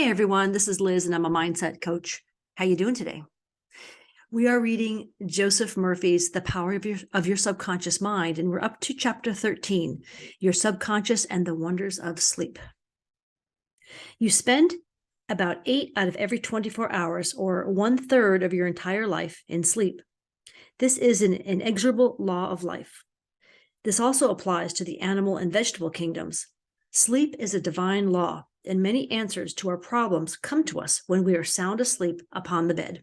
everyone, this is Liz and I'm a mindset coach. How you doing today? We are reading Joseph Murphy's The Power of Your Subconscious Mind, and we're up to chapter 13, Your Subconscious and the Wonders of Sleep. You spend about 8 out of every 24 hours, or 1/3 of your entire life, in sleep. This is an inexorable law of life. This also applies to the animal and vegetable kingdoms. Sleep is a divine law, and many answers to our problems come to us when we are sound asleep upon the bed.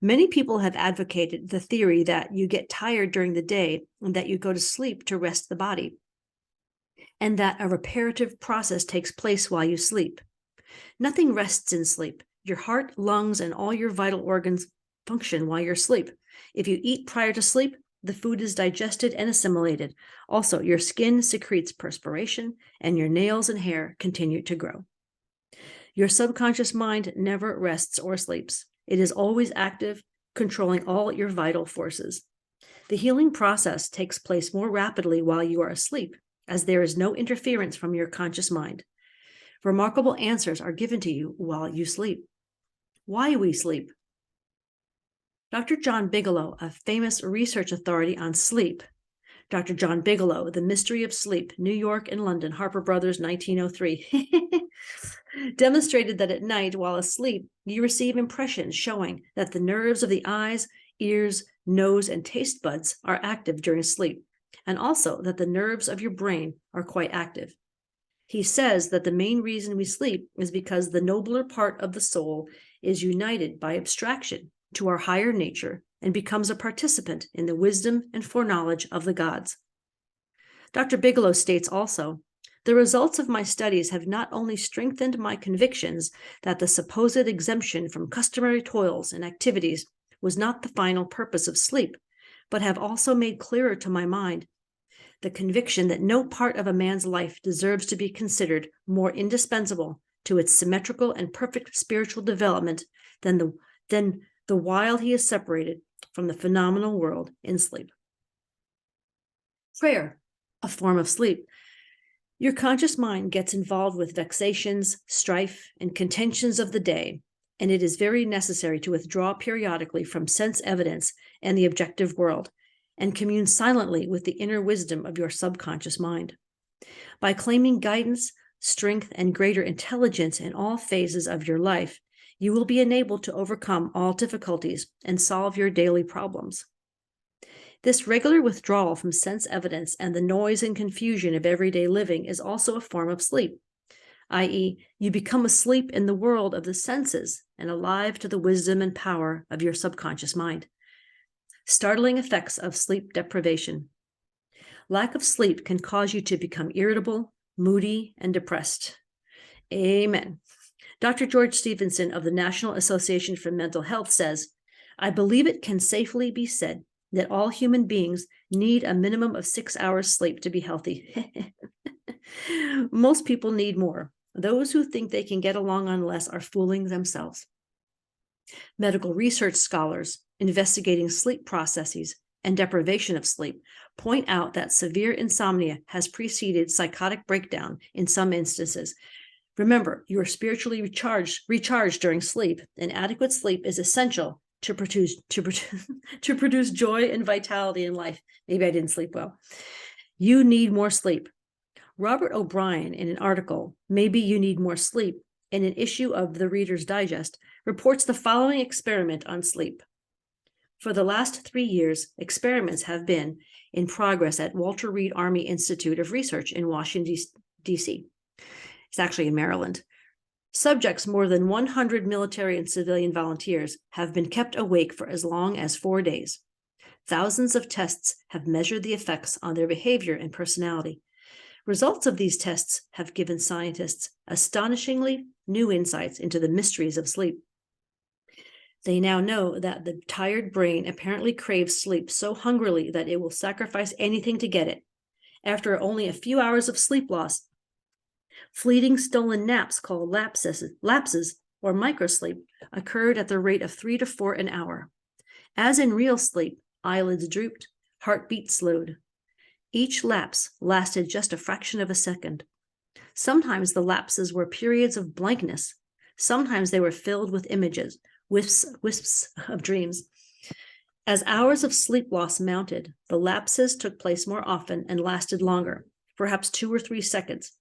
Many people have advocated the theory that you get tired during the day and that you go to sleep to rest the body, and that a reparative process takes place while you sleep. Nothing rests in sleep. Your heart, lungs, and all your vital organs function while you're asleep. If you eat prior to sleep, the food is digested and assimilated. Also, your skin secretes perspiration, and your nails and hair continue to grow. Your subconscious mind never rests or sleeps. It is always active, controlling all your vital forces. The healing process takes place more rapidly while you are asleep, as there is no interference from your conscious mind. Remarkable answers are given to you while you sleep. Why we sleep? Dr. John Bigelow, a famous research authority on sleep. Dr. John Bigelow, The Mystery of Sleep, New York and London, Harper Brothers, 1903, demonstrated that at night while asleep, you receive impressions showing that the nerves of the eyes, ears, nose, and taste buds are active during sleep, and also that the nerves of your brain are quite active. He says that the main reason we sleep is because the nobler part of the soul is united by abstraction to our higher nature and becomes a participant in the wisdom and foreknowledge of the gods. Dr. Bigelow states also, the results of my studies have not only strengthened my convictions that the supposed exemption from customary toils and activities was not the final purpose of sleep, but have also made clearer to my mind the conviction that no part of a man's life deserves to be considered more indispensable to its symmetrical and perfect spiritual development than the while he is separated from the phenomenal world in sleep. Prayer, a form of sleep. Your conscious mind gets involved with vexations, strife, and contentions of the day, and it is very necessary to withdraw periodically from sense evidence and the objective world, and commune silently with the inner wisdom of your subconscious mind. By claiming guidance, strength, and greater intelligence in all phases of your life, you will be enabled to overcome all difficulties and solve your daily problems. This regular withdrawal from sense evidence and the noise and confusion of everyday living is also a form of sleep, i.e., you become asleep in the world of the senses and alive to the wisdom and power of your subconscious mind. Startling effects of sleep deprivation. Lack of sleep can cause you to become irritable, moody, and depressed. Amen. Dr. George Stevenson of the National Association for Mental Health says, I believe it can safely be said that all human beings need a minimum of 6 hours sleep to be healthy. Most people need more. Those who think they can get along on less are fooling themselves. Medical research scholars investigating sleep processes and deprivation of sleep point out that severe insomnia has preceded psychotic breakdown in some instances. Remember, you are spiritually recharged during sleep, and adequate sleep is essential to produce joy and vitality in life. Maybe I didn't sleep well. You need more sleep. Robert O'Brien, in an article, Maybe You Need More Sleep, in an issue of the Reader's Digest, reports the following experiment on sleep. For the last 3 years, experiments have been in progress at Walter Reed Army Institute of Research in Washington, D.C. It's actually in Maryland. Subjects, more than 100 military and civilian volunteers, have been kept awake for as long as 4 days. Thousands of tests have measured the effects on their behavior and personality. Results of these tests have given scientists astonishingly new insights into the mysteries of sleep. They now know that the tired brain apparently craves sleep so hungrily that it will sacrifice anything to get it. After only a few hours of sleep loss, fleeting stolen naps called lapses or microsleep occurred at the rate of 3 to 4 an hour. As in real sleep, eyelids drooped, heartbeat slowed. Each lapse lasted just a fraction of a second. Sometimes the lapses were periods of blankness. Sometimes they were filled with images, wisps of dreams. As hours of sleep loss mounted, the lapses took place more often and lasted longer, perhaps 2 or 3 seconds.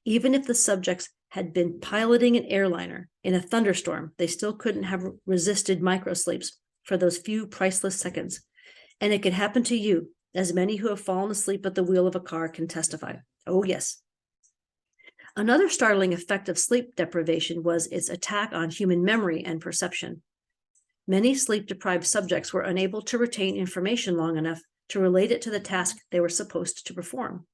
Even if the subjects had been piloting an airliner in a thunderstorm, they still couldn't have resisted microsleeps for those few priceless seconds. And it could happen to you, as many who have fallen asleep at the wheel of a car can testify. Oh, yes. Another startling effect of sleep deprivation was its attack on human memory and perception. Many sleep-deprived subjects were unable to retain information long enough to relate it to the task they were supposed to perform.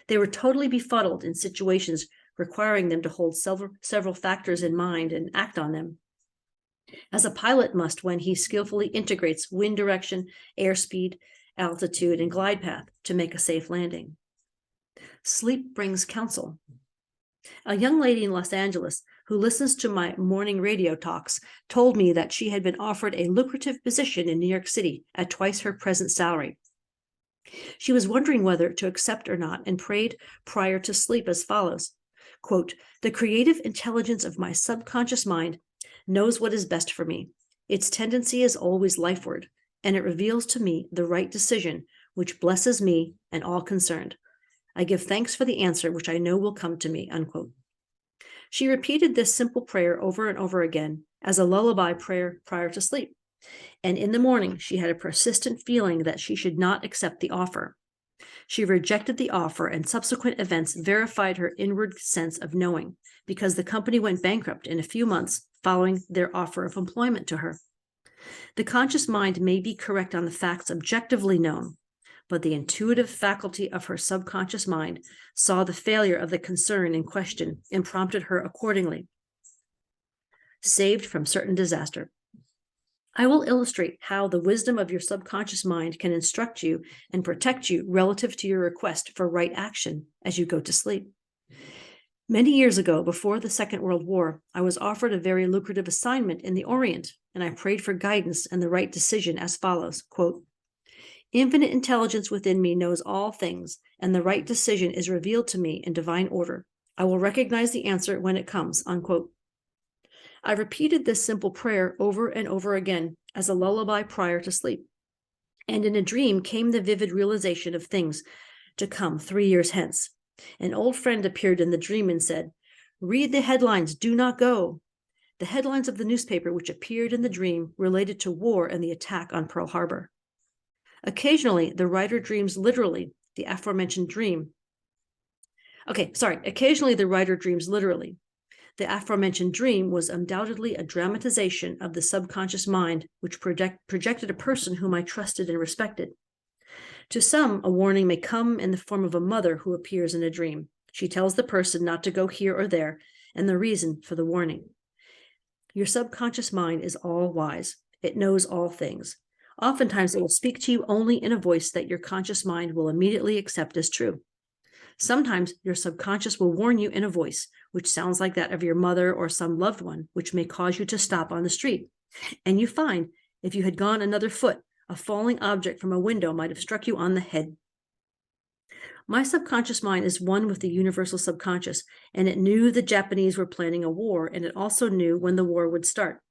They were totally befuddled in situations requiring them to hold several factors in mind and act on them, as a pilot must when he skillfully integrates wind direction, airspeed, altitude, and glide path to make a safe landing. Sleep brings counsel. A young lady in Los Angeles who listens to my morning radio talks told me that she had been offered a lucrative position in New York City at twice her present salary. She was wondering whether to accept or not and prayed prior to sleep as follows, quote, "The creative intelligence of my subconscious mind knows what is best for me. Its tendency is always lifeward, and it reveals to me the right decision, which blesses me and all concerned. I give thanks for the answer which I know will come to me," unquote. She repeated this simple prayer over and over again as a lullaby prayer prior to sleep. And in the morning, she had a persistent feeling that she should not accept the offer. She rejected the offer, and subsequent events verified her inward sense of knowing, because the company went bankrupt in a few months following their offer of employment to her. The conscious mind may be correct on the facts objectively known, but the intuitive faculty of her subconscious mind saw the failure of the concern in question and prompted her accordingly. Saved from certain disaster. I will illustrate how the wisdom of your subconscious mind can instruct you and protect you relative to your request for right action as you go to sleep. Many years ago, before the Second World War, I was offered a very lucrative assignment in the Orient, and I prayed for guidance and the right decision as follows, quote, "Infinite intelligence within me knows all things, and the right decision is revealed to me in divine order. I will recognize the answer when it comes," unquote. I repeated this simple prayer over and over again as a lullaby prior to sleep. And in a dream came the vivid realization of things to come 3 years hence. An old friend appeared in the dream and said, "Read the headlines, do not go." The headlines of the newspaper which appeared in the dream related to war and the attack on Pearl Harbor. Occasionally, the writer dreams literally the aforementioned dream. Occasionally the writer dreams literally. The aforementioned dream was undoubtedly a dramatization of the subconscious mind, which projected a person whom I trusted and respected. To some, a warning may come in the form of a mother who appears in a dream. She tells the person not to go here or there, and the reason for the warning. Your subconscious mind is all wise. It knows all things. Oftentimes, it will speak to you only in a voice that your conscious mind will immediately accept as true. Sometimes your subconscious will warn you in a voice, which sounds like that of your mother or some loved one, which may cause you to stop on the street. And you find, if you had gone another foot, a falling object from a window might have struck you on the head. My subconscious mind is one with the universal subconscious, and it knew the Japanese were planning a war, and it also knew when the war would start.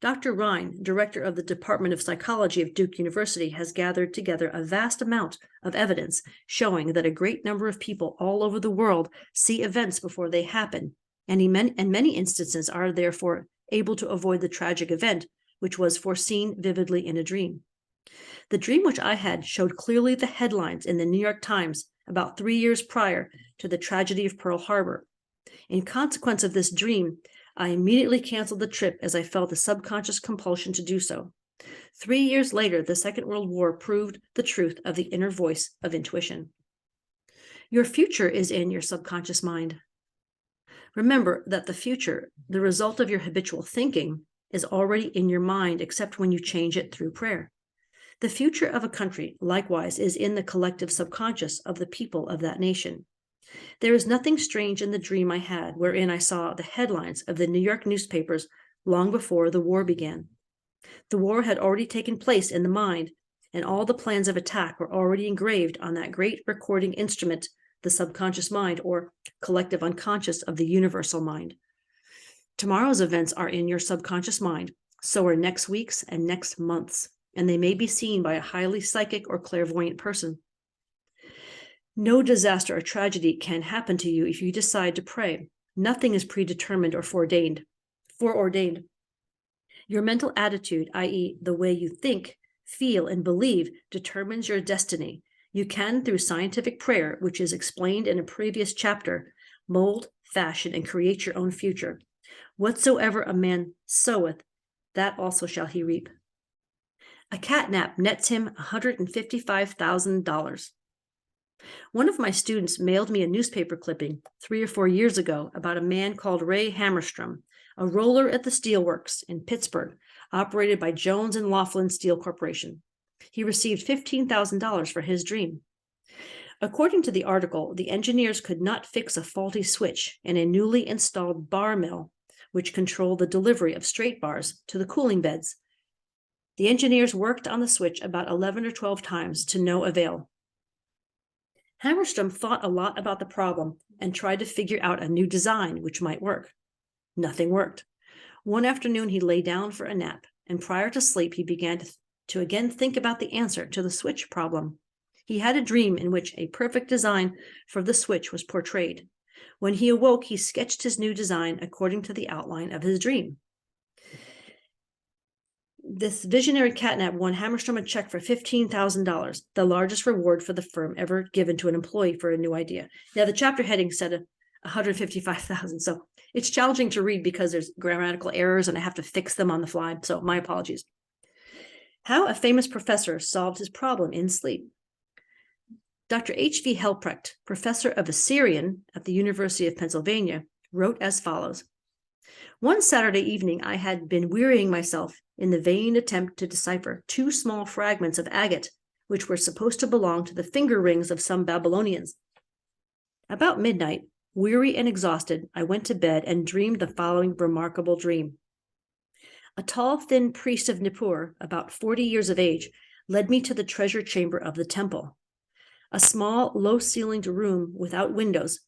Dr. Rhine, director of the Department of Psychology of Duke University, has gathered together a vast amount of evidence showing that a great number of people all over the world see events before they happen, and in many instances are therefore able to avoid the tragic event, which was foreseen vividly in a dream. The dream which I had showed clearly the headlines in the New York Times about 3 years prior to the tragedy of Pearl Harbor. In consequence of this dream, I immediately canceled the trip as I felt a subconscious compulsion to do so. 3 years later, the Second World War proved the truth of the inner voice of intuition. Your future is in your subconscious mind. Remember that the future, the result of your habitual thinking, is already in your mind, except when you change it through prayer. The future of a country, likewise, is in the collective subconscious of the people of that nation. There is nothing strange in the dream I had, wherein I saw the headlines of the New York newspapers long before the war began. The war had already taken place in the mind, and all the plans of attack were already engraved on that great recording instrument, the subconscious mind, or collective unconscious of the universal mind. Tomorrow's events are in your subconscious mind, so are next week's and next month's, and they may be seen by a highly psychic or clairvoyant person. No disaster or tragedy can happen to you if you decide to pray. Nothing is predetermined or foreordained. Your mental attitude, i.e., the way you think, feel, and believe, determines your destiny. You can, through scientific prayer, which is explained in a previous chapter, mold, fashion, and create your own future. Whatsoever a man soweth, that also shall he reap. A catnap nets him $155,000. One of my students mailed me a newspaper clipping 3 or 4 years ago about a man called Ray Hammerstrom, a roller at the steelworks in Pittsburgh, operated by Jones and Laughlin Steel Corporation. He received $15,000 for his dream. According to the article, the engineers could not fix a faulty switch in a newly installed bar mill, which controlled the delivery of straight bars to the cooling beds. The engineers worked on the switch about 11 or 12 times to no avail. Hammerstrom thought a lot about the problem and tried to figure out a new design which might work. Nothing worked. One afternoon, he lay down for a nap, and prior to sleep, he began to again think about the answer to the switch problem. He had a dream in which a perfect design for the switch was portrayed. When he awoke, he sketched his new design according to the outline of his dream. This visionary catnap won Hammerstrom a check for $15,000, the largest reward for the firm ever given to an employee for a new idea. Now, the chapter heading said $155,000, so it's challenging to read because there's grammatical errors and I have to fix them on the fly, so my apologies. How a famous professor solved his problem in sleep. Dr. H.V. Helprecht, professor of Assyrian at the University of Pennsylvania, wrote as follows. One Saturday evening, I had been wearying myself in the vain attempt to decipher 2 small fragments of agate, which were supposed to belong to the finger rings of some Babylonians. About midnight, weary and exhausted, I went to bed and dreamed the following remarkable dream. A tall, thin priest of Nippur, about 40 years of age, led me to the treasure chamber of the temple, a small, low-ceilinged room without windows,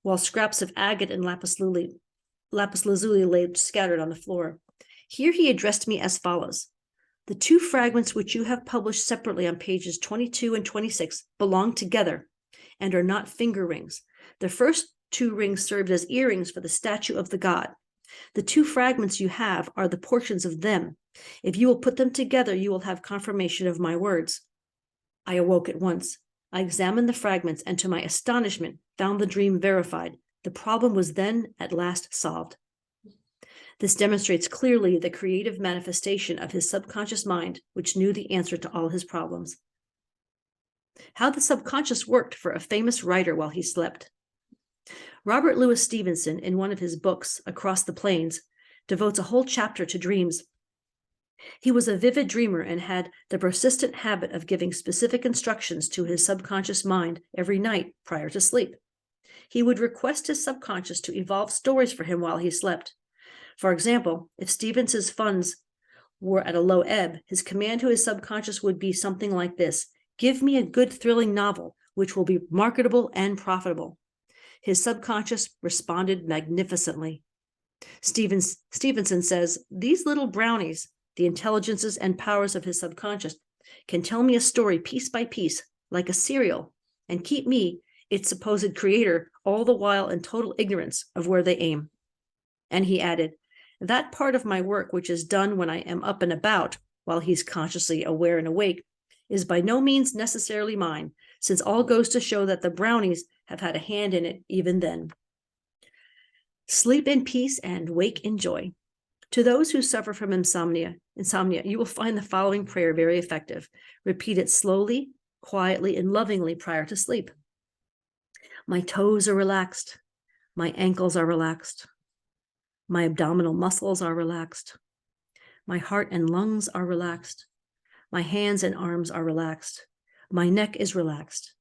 while scraps of agate and lapis lazuli lay scattered on the floor. Here he addressed me as follows. The 2 fragments which you have published separately on pages 22 and 26 belong together and are not finger rings. The first 2 rings served as earrings for the statue of the god. The 2 fragments you have are the portions of them. If you will put them together, you will have confirmation of my words. I awoke at once. I examined the fragments and, to my astonishment, found the dream verified. The problem was then at last solved. This demonstrates clearly the creative manifestation of his subconscious mind, which knew the answer to all his problems. How the subconscious worked for a famous writer while he slept. Robert Louis Stevenson, in one of his books, Across the Plains, devotes a whole chapter to dreams. He was a vivid dreamer and had the persistent habit of giving specific instructions to his subconscious mind every night prior to sleep. He would request his subconscious to evolve stories for him while he slept. For example, if Stevenson's funds were at a low ebb, his command to his subconscious would be something like this: give me a good, thrilling novel, which will be marketable and profitable. His subconscious responded magnificently. Stevenson says, these little brownies, the intelligences and powers of his subconscious, can tell me a story piece by piece, like a serial, and keep me, its supposed creator, all the while in total ignorance of where they aim. And he added, that part of my work which is done when I am up and about, while he's consciously aware and awake, is by no means necessarily mine, since all goes to show that the brownies have had a hand in it even then. Sleep in peace and wake in joy. To those who suffer from insomnia, you will find the following prayer very effective. Repeat it slowly, quietly, and lovingly prior to sleep. My toes are relaxed. My ankles are relaxed. My abdominal muscles are relaxed. My heart and lungs are relaxed. My hands and arms are relaxed. My neck is relaxed.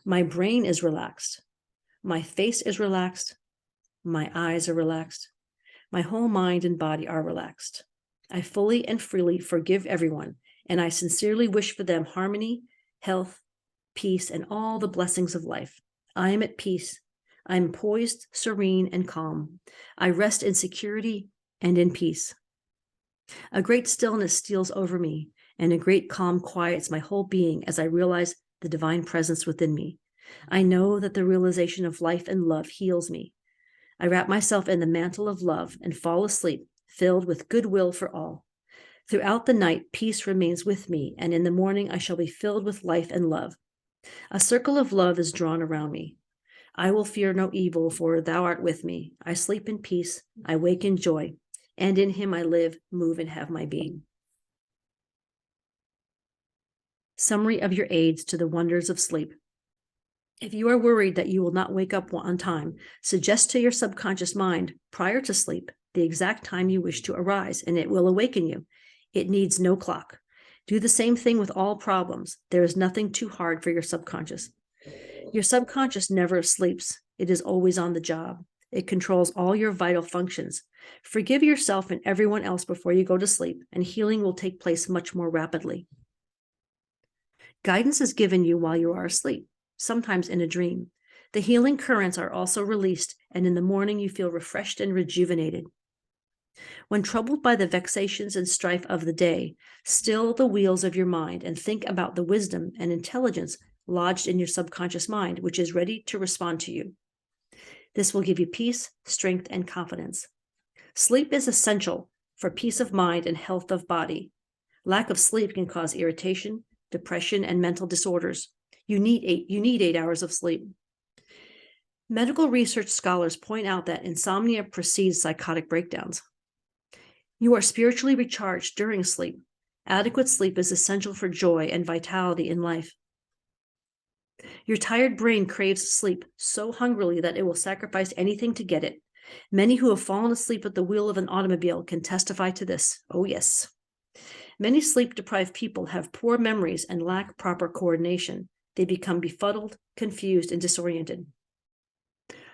My brain is relaxed. My face is relaxed. My eyes are relaxed. My whole mind and body are relaxed. I fully and freely forgive everyone, and I sincerely wish for them harmony, health, peace, and all the blessings of life. I am at peace. I am poised, serene, and calm. I rest in security and in peace. A great stillness steals over me, and a great calm quiets my whole being as I realize the divine presence within me. I know that the realization of life and love heals me. I wrap myself in the mantle of love and fall asleep, filled with goodwill for all. Throughout the night, peace remains with me, and in the morning I shall be filled with life and love. A circle of love is drawn around me. I will fear no evil, for thou art with me. I sleep in peace, I wake in joy, and in him I live, move, and have my being. Summary of your aids to the wonders of sleep. If you are worried that you will not wake up on time, suggest to your subconscious mind prior to sleep the exact time you wish to arise, and it will awaken you. It needs no clock. Do the same thing with all problems. There is nothing too hard for your subconscious. Your subconscious never sleeps. It is always on the job. It controls all your vital functions. Forgive yourself and everyone else before you go to sleep, and healing will take place much more rapidly. Guidance is given you while you are asleep, sometimes in a dream. The healing currents are also released, and in the morning you feel refreshed and rejuvenated. When troubled by the vexations and strife of the day, still the wheels of your mind and think about the wisdom and intelligence lodged in your subconscious mind, which is ready to respond to you. This will give you peace, strength, and confidence. Sleep is essential for peace of mind and health of body. Lack of sleep can cause irritation, depression, and mental disorders. You need 8 hours of sleep. Medical research scholars point out that insomnia precedes psychotic breakdowns. You are spiritually recharged during sleep. Adequate sleep is essential for joy and vitality in life. Your tired brain craves sleep so hungrily that it will sacrifice anything to get it. Many who have fallen asleep at the wheel of an automobile can testify to this. Oh, yes. Many sleep-deprived people have poor memories and lack proper coordination. They become befuddled, confused, and disoriented.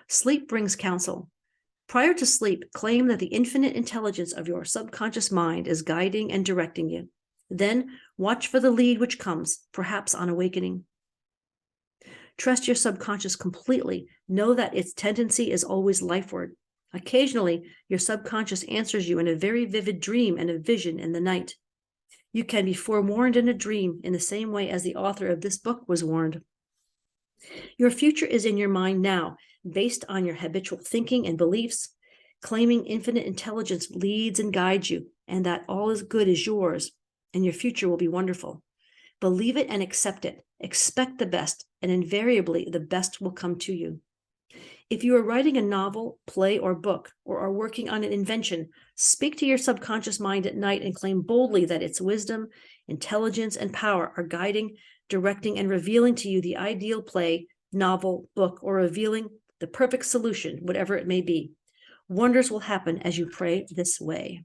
Sleep brings counsel. Prior to sleep, claim that the infinite intelligence of your subconscious mind is guiding and directing you. Then watch for the lead which comes, perhaps on awakening. Trust your subconscious completely. Know that its tendency is always lifeward. Occasionally, your subconscious answers you in a very vivid dream and a vision in the night. You can be forewarned in a dream in the same way as the author of this book was warned. Your future is in your mind now, based on your habitual thinking and beliefs. Claiming infinite intelligence leads and guides you, and that all is good is yours, and your future will be wonderful. Believe it and accept it. Expect the best, and invariably the best will come to you. If you are writing a novel, play, or book, or are working on an invention, speak to your subconscious mind at night and claim boldly that its wisdom, intelligence, and power are guiding, directing, and revealing to you the ideal play, novel, book, or revealing the perfect solution, whatever it may be. Wonders will happen as you pray this way.